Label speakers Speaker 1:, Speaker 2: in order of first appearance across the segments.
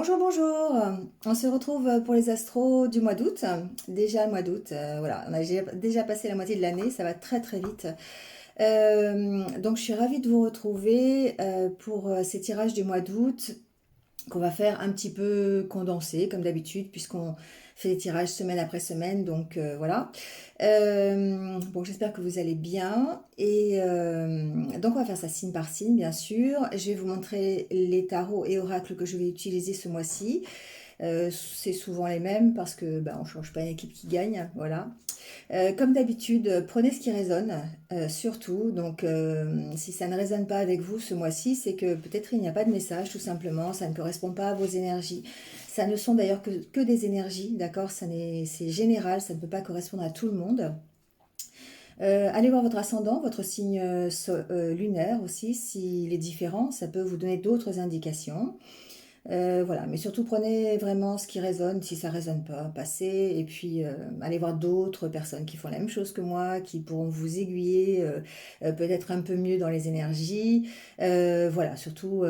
Speaker 1: Bonjour, bonjour. On se retrouve pour les astros du mois d'août. Déjà le mois d'août, voilà, on a déjà passé la moitié de l'année, ça va très très vite. Donc je suis ravie de vous retrouver pour ces tirages du mois d'août qu'on va faire un petit peu condensé comme d'habitude puisqu'on fait des tirages semaine après semaine. Donc voilà. Bon, j'espère que vous allez bien. Et donc on va faire ça signe par signe, bien sûr. Je vais vous montrer les tarots et oracles que je vais utiliser ce mois-ci. C'est souvent les mêmes parce que on ne change pas une équipe qui gagne, voilà. Comme d'habitude, prenez ce qui résonne, surtout. Donc, si ça ne résonne pas avec vous ce mois-ci, c'est que peut-être il n'y a pas de message, tout simplement. Ça ne correspond pas à vos énergies. Ça ne sont d'ailleurs que des énergies, d'accord? C'est général, ça ne peut pas correspondre à tout le monde. Allez voir votre ascendant, votre signe lunaire aussi, s'il est différent, ça peut vous donner d'autres indications. Voilà, mais surtout prenez vraiment ce qui résonne, si ça résonne pas, passez, et puis allez voir d'autres personnes qui font la même chose que moi, qui pourront vous aiguiller, peut-être un peu mieux dans les énergies. Voilà, surtout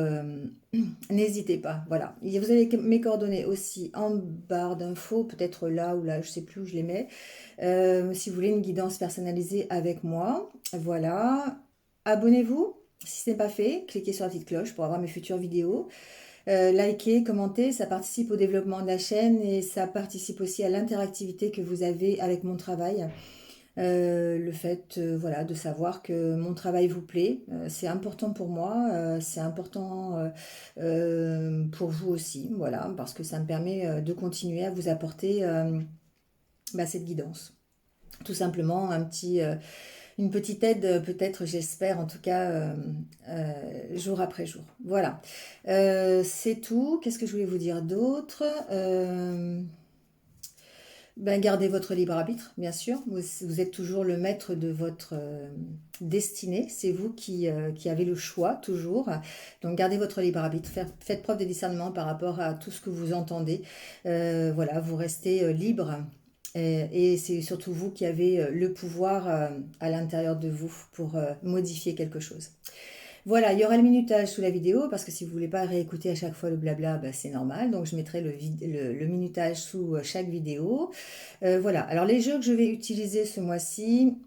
Speaker 1: n'hésitez pas. Voilà, et vous avez mes coordonnées aussi en barre d'infos, peut-être là ou là, je sais plus où je les mets. Si vous voulez une guidance personnalisée avec moi, voilà. Abonnez-vous si ce n'est pas fait, cliquez sur la petite cloche pour avoir mes futures vidéos. Likez, commentez, ça participe au développement de la chaîne et ça participe aussi à l'interactivité que vous avez avec mon travail. Le fait voilà, de savoir que mon travail vous plaît, c'est important pour moi, c'est important pour vous aussi, voilà, parce que ça me permet de continuer à vous apporter cette guidance. Tout simplement une petite aide, peut-être, j'espère, en tout cas, jour après jour. Voilà. C'est tout. Qu'est-ce que je voulais vous dire d'autre? Gardez votre libre arbitre, bien sûr. Vous êtes toujours le maître de votre destinée. C'est vous qui avez le choix, toujours. Donc, gardez votre libre arbitre. Faites preuve de discernement par rapport à tout ce que vous entendez. Voilà, vous restez libre. Et c'est surtout vous qui avez le pouvoir à l'intérieur de vous pour modifier quelque chose. Voilà, il y aura le minutage sous la vidéo parce que si vous ne voulez pas réécouter à chaque fois le blabla, c'est normal. Donc je mettrai le minutage sous chaque vidéo. Voilà, alors les jeux que je vais utiliser ce mois-ci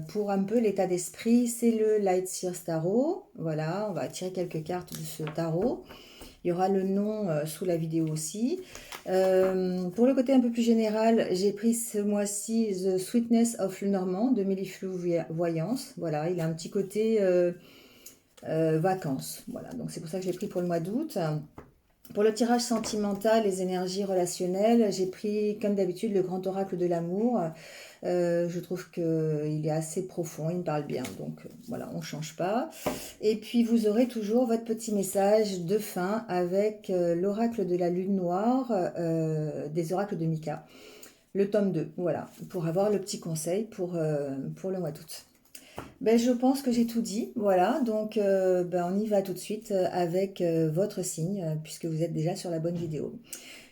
Speaker 1: pour un peu l'état d'esprit, c'est le Light Sears Tarot. Voilà, on va tirer quelques cartes de ce tarot. Il y aura le nom sous la vidéo aussi. Pour le côté un peu plus général, j'ai pris ce mois-ci The Sweetness of Le Normand de Méliflou Voyance. Voilà, il a un petit côté vacances. Voilà, donc c'est pour ça que je l'ai pris pour le mois d'août. Pour le tirage sentimental, les énergies relationnelles, j'ai pris comme d'habitude le grand oracle de l'amour. Je trouve qu'il est assez profond, il me parle bien, donc voilà, on ne change pas. Et puis vous aurez toujours votre petit message de fin avec l'oracle de la lune noire des oracles de Mika, le tome 2, voilà, pour avoir le petit conseil pour le mois d'août. Je pense que j'ai tout dit, voilà, donc on y va tout de suite avec votre signe, puisque vous êtes déjà sur la bonne vidéo.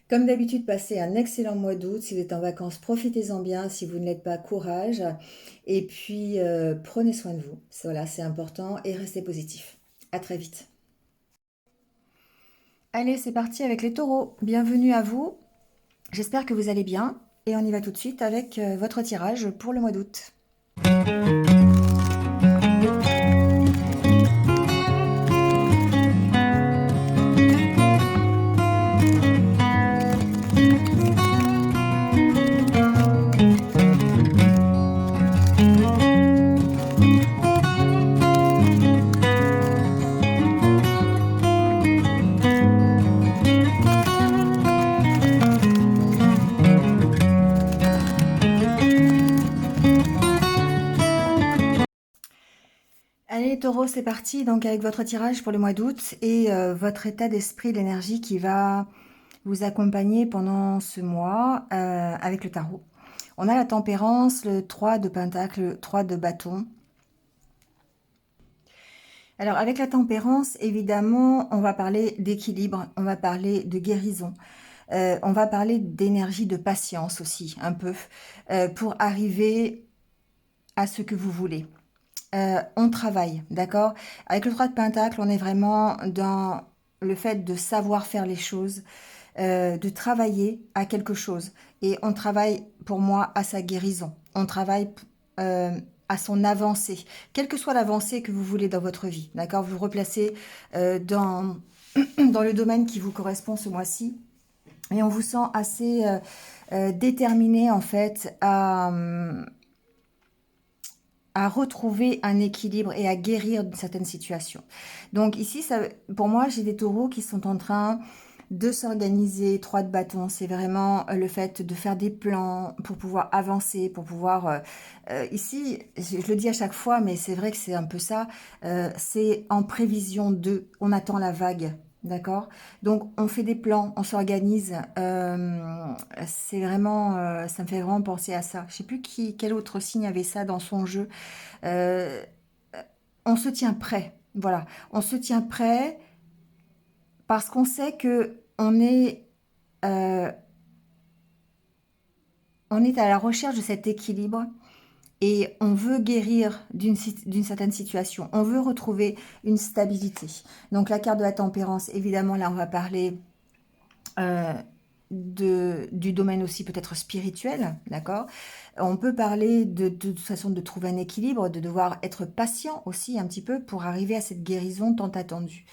Speaker 1: Comme d'habitude, passez un excellent mois d'août. Si vous êtes en vacances, profitez-en bien. Si vous ne l'êtes pas, courage. Et puis, prenez soin de vous. Voilà, c'est important. Et restez positif. À très vite. Allez, c'est parti avec les taureaux. Bienvenue à vous. J'espère que vous allez bien. Et on y va tout de suite avec votre tirage pour le mois d'août. Allez, taureau, c'est parti. Donc, avec votre tirage pour le mois d'août et votre état d'esprit, l'énergie qui va vous accompagner pendant ce mois avec le tarot. On a la tempérance, le 3 de pentacle, le 3 de bâton. Alors, avec la tempérance, évidemment, on va parler d'équilibre, on va parler de guérison. On va parler d'énergie, de patience aussi, un peu, pour arriver à ce que vous voulez. On travaille, d'accord? Avec le 3 de pentacle, on est vraiment dans le fait de savoir faire les choses, de travailler à quelque chose. Et on travaille, pour moi, à sa guérison. On travaille euh, à son avancée. Quelle que soit l'avancée que vous voulez dans votre vie, d'accord? Vous replacez dans, dans le domaine qui vous correspond ce mois-ci. Et on vous sent assez déterminé, en fait, à retrouver un équilibre et à guérir d'une certaine situation. Donc ici, ça, pour moi, j'ai des taureaux qui sont en train de s'organiser. 3 de bâton, c'est vraiment le fait de faire des plans pour pouvoir avancer, pour pouvoir... ici, je le dis à chaque fois, mais c'est vrai que c'est un peu ça, c'est en prévision de, on attend la vague. D'accord? Donc, on fait des plans, on s'organise. C'est vraiment, ça me fait vraiment penser à ça. Je sais plus quel autre signe avait ça dans son jeu. Euh, on se tient prêt. Voilà. On se tient prêt parce qu'on sait que euh, on est à la recherche de cet équilibre et on veut guérir d'une certaine situation. On veut retrouver une stabilité. Donc la carte de la tempérance, évidemment, là on va parler euh, du domaine aussi peut-être spirituel, d'accord? On peut parler de toute façon de trouver un équilibre, de devoir être patient aussi un petit peu pour arriver à cette guérison tant attendue.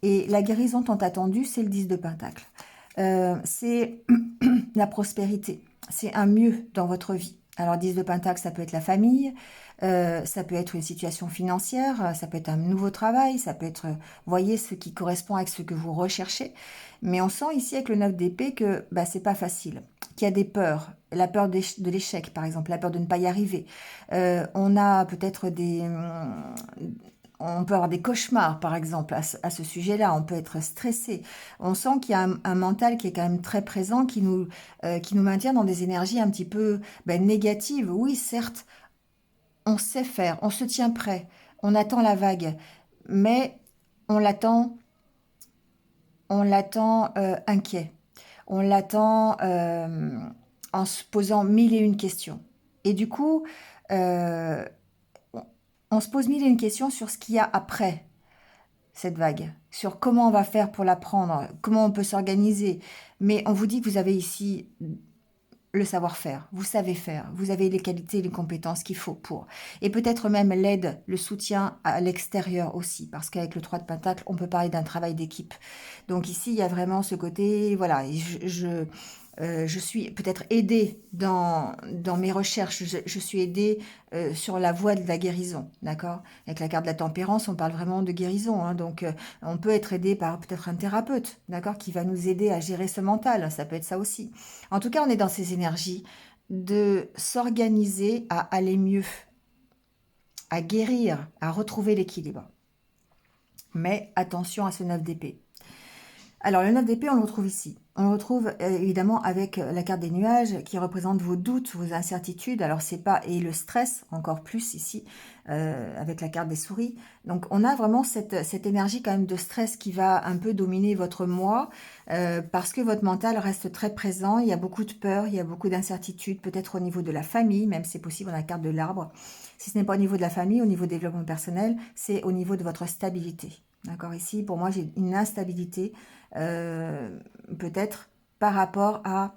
Speaker 1: Et la guérison tant attendue, c'est le 10 de Pentacle. C'est la prospérité, c'est un mieux dans votre vie. Alors 10 de Pentacle, ça peut être la famille, ça peut être une situation financière, ça peut être un nouveau travail, ça peut être, voyez, ce qui correspond avec ce que vous recherchez. Mais on sent ici avec le 9 d'épée que bah, c'est pas facile, qu'il y a des peurs, la peur de l'échec par exemple, la peur de ne pas y arriver. On a peut-être on peut avoir des cauchemars, par exemple, à ce sujet-là. On peut être stressé. On sent qu'il y a un mental qui est quand même très présent, qui nous maintient dans des énergies un petit peu ben, négatives. Oui, certes, on sait faire, on se tient prêt, on attend la vague, mais on l'attend, on l'attend inquiet. On l'attend en se posant mille et une questions. Et du coup, euh, on se pose mille et une questions sur ce qu'il y a après cette vague, sur comment on va faire pour la prendre, comment on peut s'organiser. Mais on vous dit que vous avez ici le savoir-faire, vous savez faire, vous avez les qualités et les compétences qu'il faut pour. Et peut-être même l'aide, le soutien à l'extérieur aussi, parce qu'avec le 3 de Pentacle, on peut parler d'un travail d'équipe. Donc ici, il y a vraiment ce côté, voilà, je suis peut-être aidée dans mes recherches, je suis aidée sur la voie de la guérison, d'accord? Avec la carte de la tempérance, on parle vraiment de guérison, hein, donc on peut être aidé par peut-être un thérapeute, d'accord, qui va nous aider à gérer ce mental, ça peut être ça aussi. En tout cas, on est dans ces énergies de s'organiser à aller mieux, à guérir, à retrouver l'équilibre. Mais attention à ce 9 d'épée. Alors, le 9 d'épée, on le retrouve ici. On le retrouve évidemment avec la carte des nuages qui représente vos doutes, vos incertitudes. Alors, c'est pas... Et le stress, encore plus ici, avec la carte des souris. Donc, on a vraiment cette énergie quand même de stress qui va un peu dominer votre moi parce que votre mental reste très présent. Il y a beaucoup de peur, il y a beaucoup d'incertitudes, peut-être au niveau de la famille, même c'est possible, on a la carte de l'arbre. Si ce n'est pas au niveau de la famille, au niveau du développement personnel, c'est au niveau de votre stabilité. D'accord, ici, pour moi, j'ai une instabilité peut-être par rapport à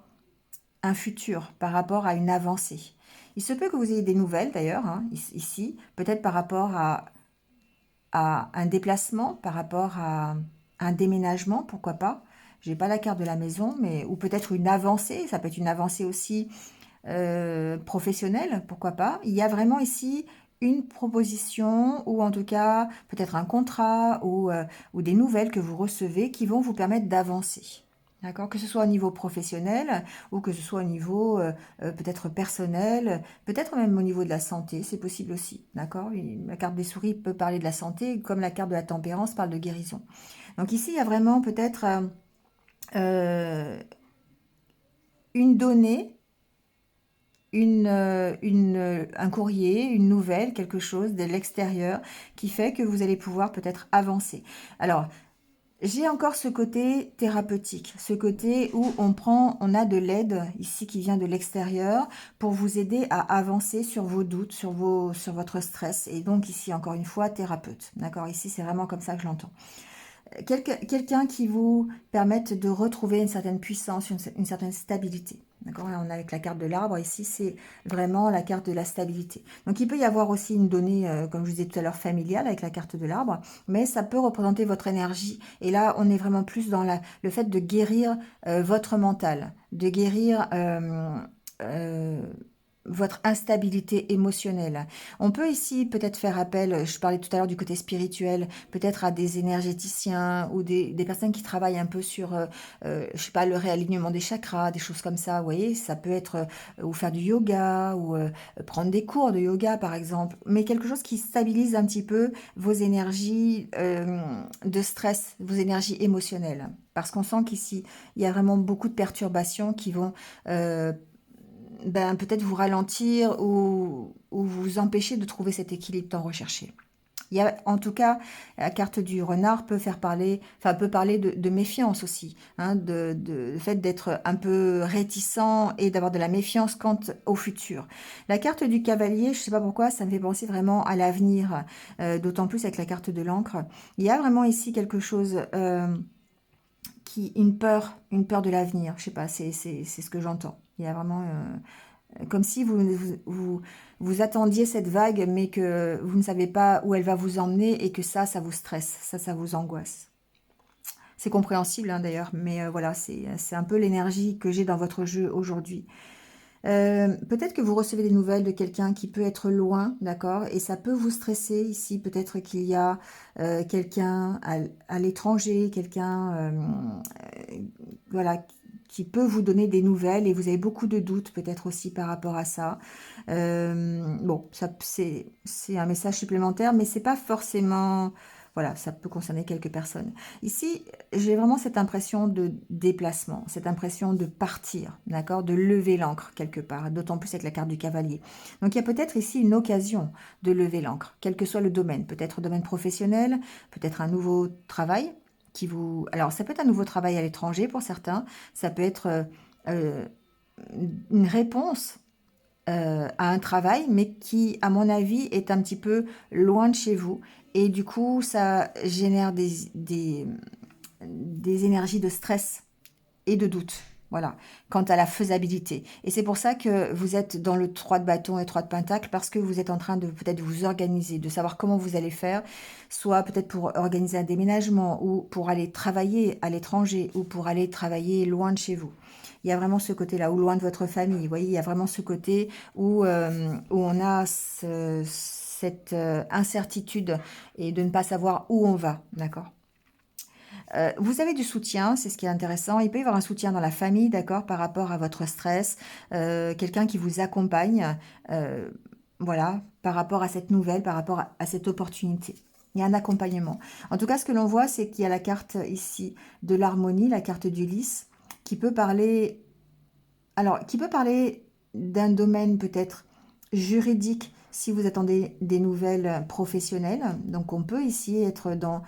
Speaker 1: un futur, par rapport à une avancée. Il se peut que vous ayez des nouvelles d'ailleurs, hein, ici, peut-être par rapport à un déplacement, par rapport à un déménagement, pourquoi pas. J'ai pas la carte de la maison, mais ou peut-être une avancée, ça peut être une avancée aussi professionnelle, pourquoi pas. Il y a vraiment ici une proposition ou en tout cas peut-être un contrat ou des nouvelles que vous recevez qui vont vous permettre d'avancer. D'accord? Que ce soit au niveau professionnel ou que ce soit au niveau peut-être personnel, peut-être même au niveau de la santé, c'est possible aussi. D'accord? La carte des souris peut parler de la santé, comme la carte de la tempérance parle de guérison. Donc ici, il y a vraiment peut-être euh, une donnée un courrier, une nouvelle, quelque chose de l'extérieur qui fait que vous allez pouvoir peut-être avancer. Alors, j'ai encore ce côté thérapeutique, ce côté où on a de l'aide ici qui vient de l'extérieur pour vous aider à avancer sur vos doutes, sur votre stress. Et donc ici, encore une fois, thérapeute. D'accord? Ici, c'est vraiment comme ça que je l'entends. quelqu'un qui vous permette de retrouver une certaine puissance, une certaine stabilité. D'accord? Là, on a avec la carte de l'arbre. Ici, c'est vraiment la carte de la stabilité. Donc, il peut y avoir aussi une donnée, comme je vous disais tout à l'heure, familiale avec la carte de l'arbre, mais ça peut représenter votre énergie. Et là, on est vraiment plus dans le fait de guérir votre mental, de guérir euh, votre instabilité émotionnelle. On peut ici peut-être faire appel, je parlais tout à l'heure du côté spirituel, peut-être à des énergéticiens ou des personnes qui travaillent un peu sur, je sais pas, le réalignement des chakras, des choses comme ça, vous voyez, ça peut être, ou faire du yoga, ou prendre des cours de yoga par exemple, mais quelque chose qui stabilise un petit peu vos énergies de stress, vos énergies émotionnelles. Parce qu'on sent qu'ici, il y a vraiment beaucoup de perturbations qui vont ben, peut-être vous ralentir ou vous empêcher de trouver cet équilibre tant recherché. Il y a, en tout cas, la carte du renard peut faire parler, enfin peut parler de méfiance aussi, hein, le fait d'être un peu réticent et d'avoir de la méfiance quant au futur. La carte du cavalier, je ne sais pas pourquoi, ça me fait penser vraiment à l'avenir, d'autant plus avec la carte de l'encre. Il y a vraiment ici quelque chose une peur de l'avenir. Je sais pas, c'est ce que j'entends. Il y a vraiment comme si vous attendiez cette vague, mais que vous ne savez pas où elle va vous emmener et que ça vous stresse, ça vous angoisse. C'est compréhensible hein, d'ailleurs, mais voilà, c'est un peu l'énergie que j'ai dans votre jeu aujourd'hui. Peut-être que vous recevez des nouvelles de quelqu'un qui peut être loin, d'accord, et ça peut vous stresser ici. Peut-être qu'il y a quelqu'un à l'étranger, quelqu'un voilà, qui peut vous donner des nouvelles et vous avez beaucoup de doutes peut-être aussi par rapport à ça. Bon, ça c'est un message supplémentaire, mais c'est pas forcément... Voilà, ça peut concerner quelques personnes. Ici, j'ai vraiment cette impression de déplacement, cette impression de partir, d'accord, de lever l'ancre quelque part, d'autant plus avec la carte du cavalier. Donc il y a peut-être ici une occasion de lever l'ancre, quel que soit le domaine, peut-être domaine professionnel, peut-être un nouveau travail qui vous... Alors ça peut être un nouveau travail à l'étranger pour certains, ça peut être euh, une réponse à un travail, mais qui, à mon avis, est un petit peu loin de chez vous. Et du coup, ça génère des énergies de stress et de doute. Voilà, quant à la faisabilité. Et c'est pour ça que vous êtes dans le 3 de bâton et 3 de pentacle, parce que vous êtes en train de peut-être vous organiser, de savoir comment vous allez faire, soit peut-être pour organiser un déménagement, ou pour aller travailler à l'étranger, ou pour aller travailler loin de chez vous. Il y a vraiment ce côté-là, ou loin de votre famille. Vous voyez, il y a vraiment ce côté où on a cette incertitude et de ne pas savoir où on va, d'accord? Vous avez du soutien, c'est ce qui est intéressant. Il peut y avoir un soutien dans la famille, d'accord, par rapport à votre stress, quelqu'un qui vous accompagne, euh, voilà, par rapport à cette nouvelle, par rapport à cette opportunité. Il y a un accompagnement. En tout cas, ce que l'on voit, c'est qu'il y a la carte ici de l'harmonie, la carte d'Ulysse, qui peut parler, alors, qui peut parler d'un domaine peut-être juridique si vous attendez des nouvelles professionnelles. Donc, on peut ici être dans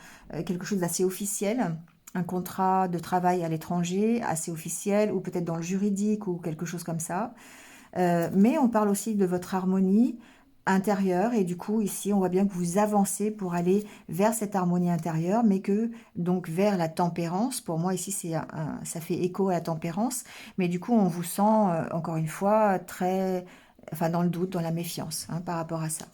Speaker 1: quelque chose d'assez officiel, un contrat de travail à l'étranger assez officiel, ou peut-être dans le juridique ou quelque chose comme ça. Mais on parle aussi de votre harmonie intérieure et du coup ici on voit bien que vous avancez pour aller vers cette harmonie intérieure mais que donc vers la tempérance. Pour moi ici ça fait écho à la tempérance, mais du coup on vous sent encore une fois très enfin dans le doute, dans la méfiance hein, par rapport à ça.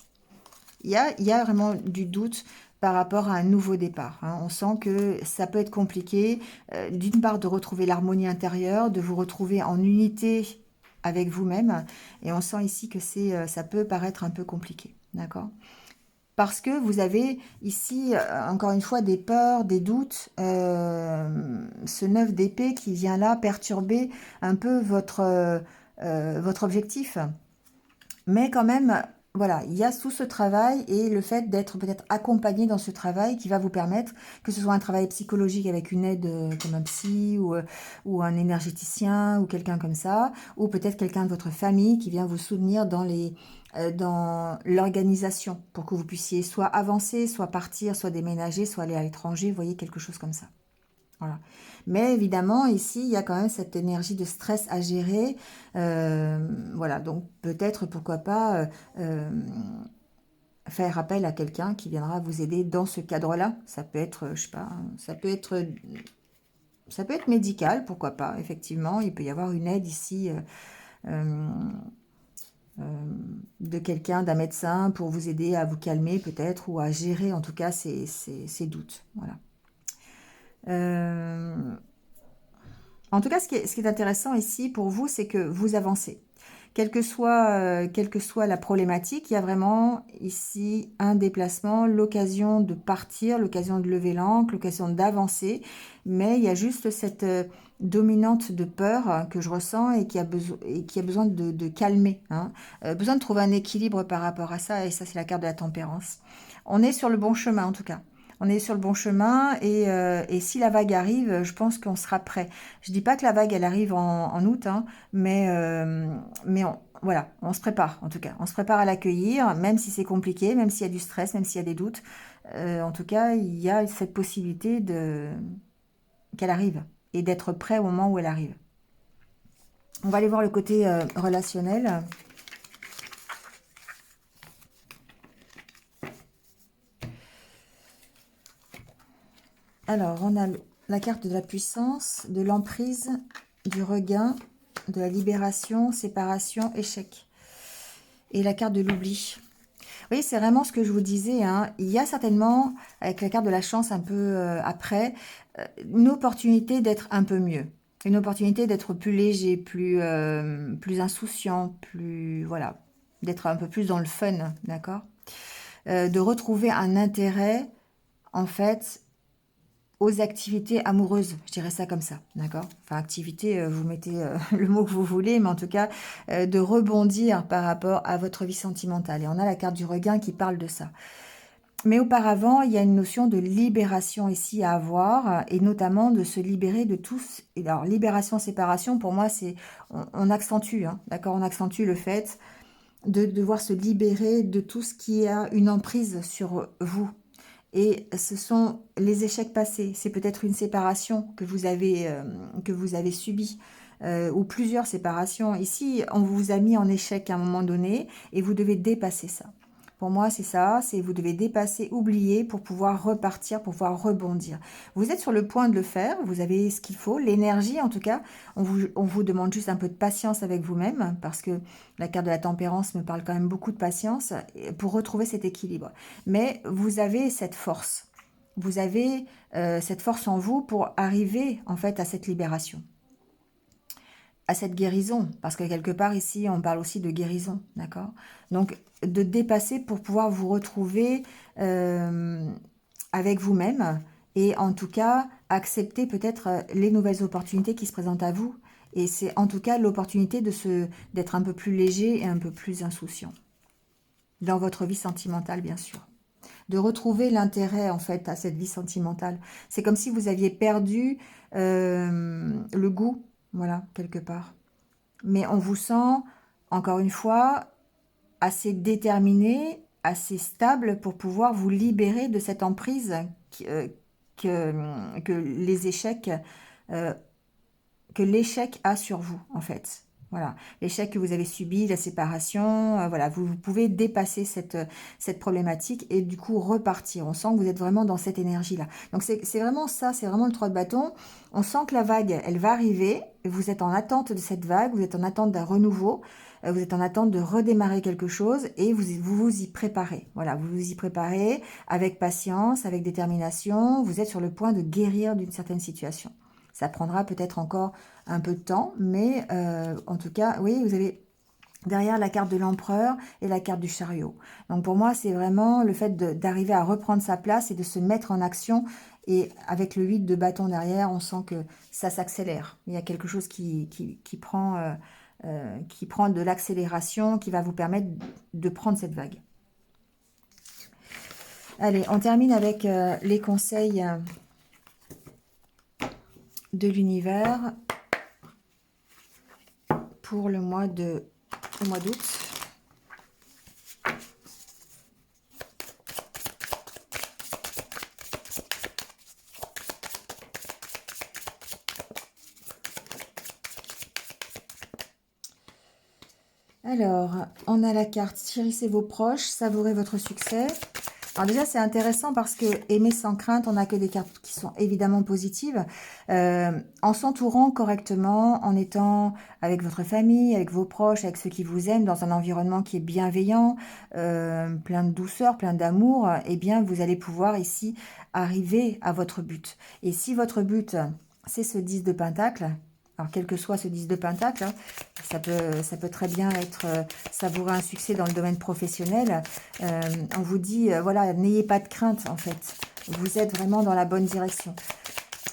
Speaker 1: Il y a vraiment du doute par rapport à un nouveau départ, hein. On sent que ça peut être compliqué, d'une part de retrouver l'harmonie intérieure, de vous retrouver en unité avec vous-même, et on sent ici que ça peut paraître un peu compliqué, d'accord? Parce que vous avez ici, encore une fois, des peurs, des doutes, ce 9 d'épée qui vient là perturber un peu votre objectif. Mais quand même, voilà, il y a tout ce travail et le fait d'être peut-être accompagné dans ce travail qui va vous permettre, que ce soit un travail psychologique avec une aide comme un psy ou un énergéticien ou quelqu'un comme ça, ou peut-être quelqu'un de votre famille qui vient vous soutenir dans l'organisation pour que vous puissiez soit avancer, soit partir, soit déménager, soit aller à l'étranger, vous voyez, quelque chose comme ça. Voilà. Mais évidemment, ici, il y a quand même cette énergie de stress à gérer. Voilà, donc peut-être, pourquoi pas, faire appel à quelqu'un qui viendra vous aider dans ce cadre-là. Ça peut être, je sais pas, ça peut être médical, pourquoi pas, effectivement. Il peut y avoir une aide ici euh, de quelqu'un, d'un médecin, pour vous aider à vous calmer peut-être, ou à gérer en tout cas ces doutes. Voilà. En tout cas, ce qui est intéressant ici pour vous, c'est que vous avancez. Quelle que soit la problématique, il y a vraiment ici un déplacement, l'occasion de partir, l'occasion de lever l'ancre, l'occasion d'avancer. Mais il y a juste cette dominante de peur que je ressens et qui a besoin de calmer. Hein. Besoin de trouver un équilibre par rapport à ça. Et ça, c'est la carte de la tempérance. On est sur le bon chemin en tout cas. On est sur le bon chemin et si la vague arrive, je pense qu'on sera prêt. Je dis pas que la vague, elle arrive en août, hein, mais voilà, on se prépare en tout cas. On se prépare à l'accueillir, même si c'est compliqué, même s'il y a du stress, même s'il y a des doutes. En tout cas, il y a cette possibilité qu'elle arrive et d'être prêt au moment où elle arrive. On va aller voir le côté relationnel. Alors, on a la carte de la puissance, de l'emprise, du regain, de la libération, séparation, échec. Et la carte de l'oubli. Oui, c'est vraiment ce que je vous disais. Hein. Il y a certainement, avec la carte de la chance un peu après, une opportunité d'être un peu mieux. Une opportunité d'être plus léger, plus insouciant, plus... Voilà, d'être un peu plus dans le fun, d'accord, de retrouver un intérêt, en fait, aux activités amoureuses, je dirais ça comme ça, d'accord. Enfin, activité, vous mettez le mot que vous voulez, mais en tout cas, de rebondir par rapport à votre vie sentimentale. Et on a la carte du regain qui parle de ça. Mais auparavant, il y a une notion de libération ici à avoir, et notamment de se libérer de tous. Et alors, libération, séparation, pour moi, c'est on accentue, hein, d'accord, on accentue le fait de devoir se libérer de tout ce qui a une emprise sur vous. Et ce sont les échecs passés. C'est peut-être une séparation que vous avez subie, ou plusieurs séparations. Ici, on vous a mis en échec à un moment donné et vous devez dépasser ça. Pour moi, c'est ça, c'est vous devez dépasser, oublier pour pouvoir repartir, pour pouvoir rebondir. Vous êtes sur le point de le faire, vous avez ce qu'il faut, l'énergie en tout cas. On vous demande juste un peu de patience avec vous-même parce que la carte de la tempérance me parle quand même beaucoup de patience pour retrouver cet équilibre. Mais vous avez cette force. Vous avez cette force en vous pour arriver en fait à cette libération, à cette guérison, parce que quelque part ici, on parle aussi de guérison, d'accord? Donc, de dépasser pour pouvoir vous retrouver avec vous-même et en tout cas, accepter peut-être les nouvelles opportunités qui se présentent à vous. Et c'est en tout cas l'opportunité d'être un peu plus léger et un peu plus insouciant dans votre vie sentimentale, bien sûr. De retrouver l'intérêt en fait à cette vie sentimentale. C'est comme si vous aviez perdu le goût, voilà, quelque part. Mais on vous sent, encore une fois, assez déterminé, assez stable pour pouvoir vous libérer de cette emprise que les échecs, euh, que l'échec a sur vous, en fait. Voilà, l'échec que vous avez subi, la séparation, voilà, vous pouvez dépasser cette problématique et du coup repartir. On sent que vous êtes vraiment dans cette énergie-là. Donc c'est vraiment ça, c'est vraiment le 3 de bâton. On sent que la vague, elle va arriver. Vous êtes en attente de cette vague, vous êtes en attente d'un renouveau, vous êtes en attente de redémarrer quelque chose et vous y préparez. Voilà, vous vous y préparez avec patience, avec détermination. Vous êtes sur le point de guérir d'une certaine situation. Ça prendra peut-être encore un peu de temps, mais en tout cas, oui, vous avez derrière la carte de l'empereur et la carte du chariot. Donc pour moi, c'est vraiment le fait d'arriver à reprendre sa place et de se mettre en action. Et avec le 8 de bâton derrière, on sent que ça s'accélère. Il y a quelque chose qui prend de l'accélération, qui va vous permettre de prendre cette vague. Allez, on termine avec les conseils de l'univers pour le mois d'août. Alors, on a la carte chérissez vos proches, savourez votre succès. Alors déjà, c'est intéressant parce que aimer sans crainte, on n'a que des cartes qui sont évidemment positives. En s'entourant correctement, en étant avec votre famille, avec vos proches, avec ceux qui vous aiment, dans un environnement qui est bienveillant, plein de douceur, plein d'amour, eh bien, vous allez pouvoir ici arriver à votre but. Et si votre but, c'est ce 10 de Pentacle, alors quel que soit ce 10 de Pentacle, hein, ça peut très bien être savourer un succès dans le domaine professionnel. On vous dit, voilà, n'ayez pas de crainte en fait. Vous êtes vraiment dans la bonne direction.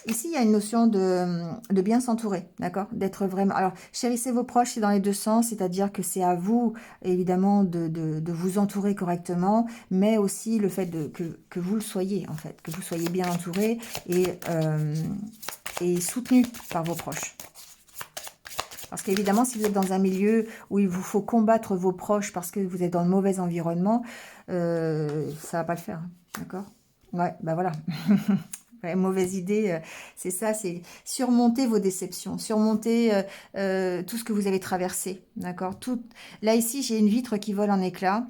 Speaker 1: Ici, il y a une notion de bien s'entourer, d'accord? D'être vraiment... Alors, chérissez vos proches, c'est dans les deux sens, c'est-à-dire que c'est à vous, évidemment, de vous entourer correctement, mais aussi le fait que vous le soyez, en fait, que vous soyez bien entouré et soutenu par vos proches. Parce qu'évidemment, si vous êtes dans un milieu où il vous faut combattre vos proches parce que vous êtes dans le mauvais environnement, ça va pas le faire, d'accord? Ouais, bah voilà. Ouais, mauvaise idée, c'est ça, c'est surmonter vos déceptions, surmonter tout ce que vous avez traversé, d'accord? Là, ici, j'ai une vitre qui vole en éclats.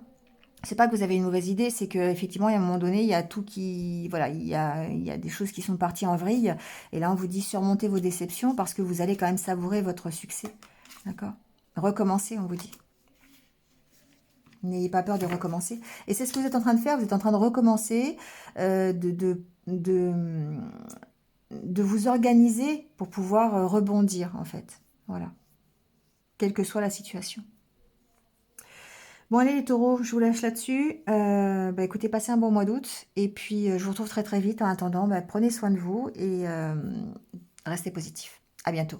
Speaker 1: C'est pas que vous avez une mauvaise idée, c'est qu'effectivement, à un moment donné, il y a tout qui... Voilà, il y a des choses qui sont parties en vrille. Et là, on vous dit surmonter vos déceptions parce que vous allez quand même savourer votre succès. D'accord? Recommencer, on vous dit. N'ayez pas peur de recommencer. Et c'est ce que vous êtes en train de faire. Vous êtes en train de recommencer, de vous organiser pour pouvoir rebondir, en fait. Voilà. Quelle que soit la situation. Bon, allez les taureaux, je vous lâche là-dessus. Bah, écoutez, passez un bon mois d'août. Et puis, je vous retrouve très très vite. En attendant, bah, prenez soin de vous et restez positifs. À bientôt.